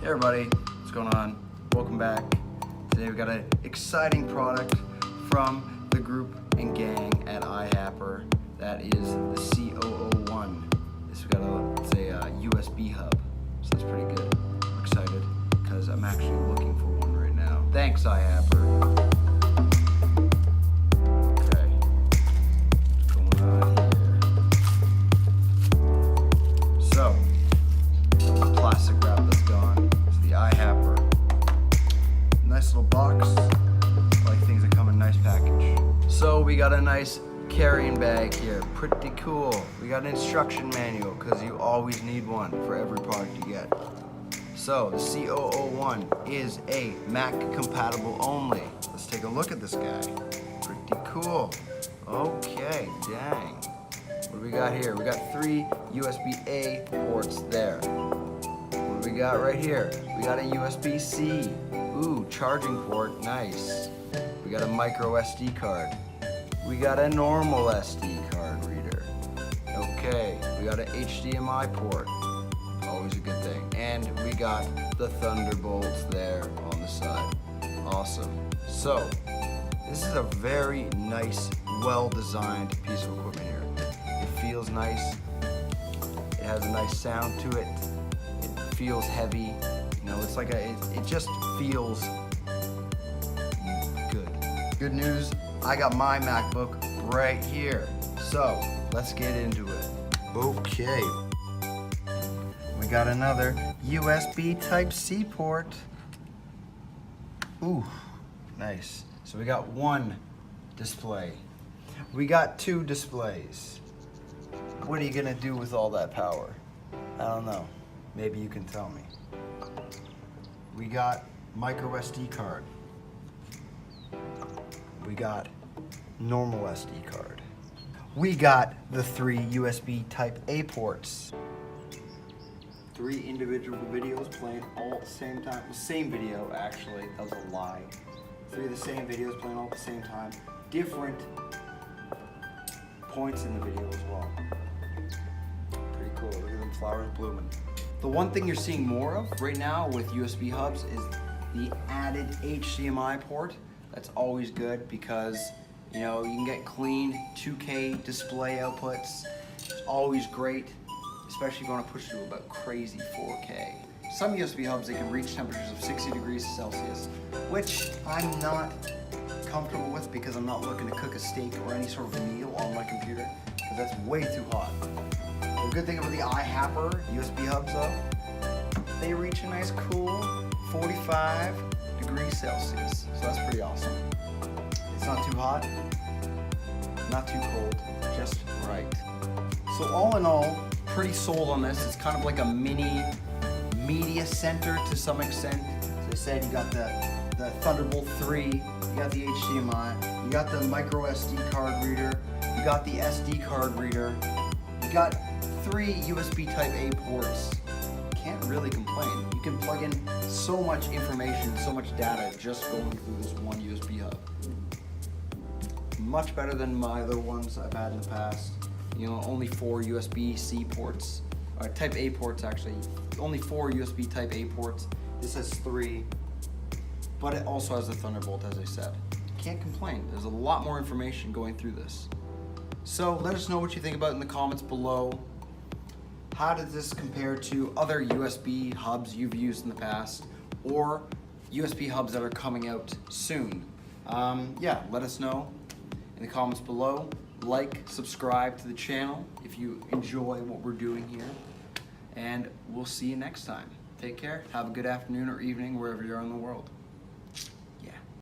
Hey everybody, what's going on? Welcome back. Today we've got an exciting product from the group and gang at iHaper. That is the C001. This we got a USB hub, so that's pretty good. I'm excited because I'm actually looking for one right now. Thanks iHaper. Okay, what's going on here? So, the plastic wrap that's gone. It's the iHaper. Nice little box. I like things that come in a nice package. So we got a nice carrying bag here. Pretty cool. We got an instruction manual because you always need one for every product you get. So the C001 is a Mac compatible only. Let's take a look at this guy. Pretty cool. Okay, dang. What do we got here? We got 3 USB-A ports there. What do we got right here? We got a USB-C. Ooh, charging port, nice. We got a micro SD card. We got a normal SD card reader. Okay, we got an HDMI port. Always a good thing. And we got the Thunderbolts there on the side. Awesome. So, this is a very nice, well-designed piece of equipment here. It feels nice. It has a nice sound to it. It feels heavy. You know, it's like it just feels good. Good news, I got my MacBook right here. So, let's get into it. Okay. We got another USB Type-C port. Ooh, nice. So we got one display. We got 2 displays. What are you gonna do with all that power? I don't know. Maybe you can tell me. We got micro SD card. We got normal SD card. We got the 3 USB Type-A ports. 3 individual videos playing all at the same time. The same video, actually. That was a lie. 3 of the same videos playing all at the same time. Different points in the video as well. Pretty cool. Look at them flowers blooming. The one thing you're seeing more of right now with USB hubs is the added HDMI port. That's always good because, you know, you can get clean 2K display outputs. It's always great, especially if you want to push it to about crazy 4K. Some USB hubs, they can reach temperatures of 60 degrees Celsius, which I'm not comfortable with because I'm not looking to cook a steak or any sort of meal on my computer because that's way too hot. The good thing about the iHaper USB hubs though, they reach a nice cool 45 degrees Celsius. So that's pretty awesome. It's not too hot, not too cold, just right. So all in all, pretty sold on this. It's kind of like a mini media center to some extent. As I said, you got the Thunderbolt 3, you got the HDMI, you got the micro SD card reader, you got the SD card reader, you got 3 USB Type-A ports. Can't really complain. You can plug in so much information, so much data just going through this one USB hub. Much better than my other ones I've had in the past. You know, only 4 USB-C ports, or Type-A ports actually. Only 4 USB Type-A ports. This has 3, but it also has the Thunderbolt, as I said. Can't complain. There's a lot more information going through this. So let us know what you think about it in the comments below. How does this compare to other USB hubs you've used in the past or USB hubs that are coming out soon? Yeah, let us know in the comments below. Like, subscribe to the channel if you enjoy what we're doing here. And we'll see you next time. Take care. Have a good afternoon or evening wherever you are in the world.